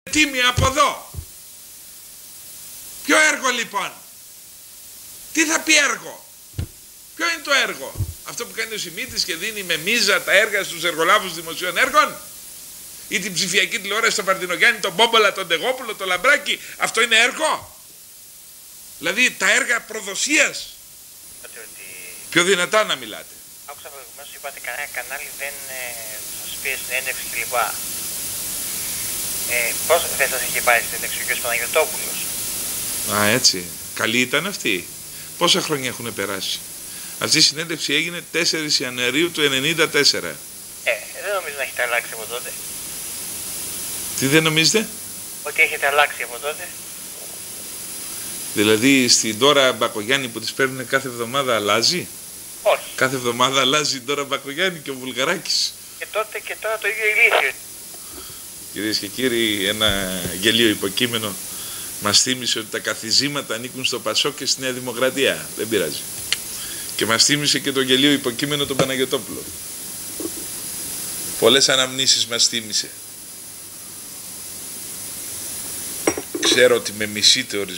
τίμια από εδώ. Ποιο έργο λοιπόν? Τι θα πει έργο? Ποιο είναι το έργο? Αυτό που κάνει ο Σιμίτης και δίνει με μίζα τα έργα στους εργολάβους δημοσίων έργων? Ή την ψηφιακή τηλεόραση στον Βαρδινογιάννη, τον Μπόμπολα, τον Ντεγόπουλο, τον Λαμπράκη? Αυτό είναι έργο? Δηλαδή τα έργα προδοσίας. Πιο δυνατά να μιλάτε. Άκουσα προηγουμένως, είπατε κανένα κανάλι δεν σας πήρε συνέντευξη κλπ. Πώς δεν σας είχε πάρει συνέντευξη ο κ. Παναγιωτόπουλος? Α, έτσι. Καλή ήταν αυτή. Πόσα χρόνια έχουν περάσει? Αυτή η συνέντευξη έγινε 4 Ιανουαρίου του 1994. Δεν νομίζω να έχετε αλλάξει από τότε. Τι δεν νομίζετε? Ότι έχετε αλλάξει από τότε. Δηλαδή στην Ντόρα Μπακογιάννη που τις παίρνουν κάθε εβδομάδα αλλάζει? Όχι. Κάθε εβδομάδα αλλάζει η Ντόρα Μπακογιάννη και ο Βουλγαράκης. Και τότε και τώρα το ίδιο ηλίθιο. Κυρίες και κύριοι, ένα γελίο υποκείμενο μας θύμισε ότι τα καθιζήματα ανήκουν στο Πασόκ και στη Νέα Δημοκρατία. Δεν πειράζει. Και μας θύμισε και το γελίο υποκείμενο τον Παναγιωτόπουλο. Πολλές αναμνήσεις μας θύμισε. Ξέρω ότι με μισείτε ορισμένοι.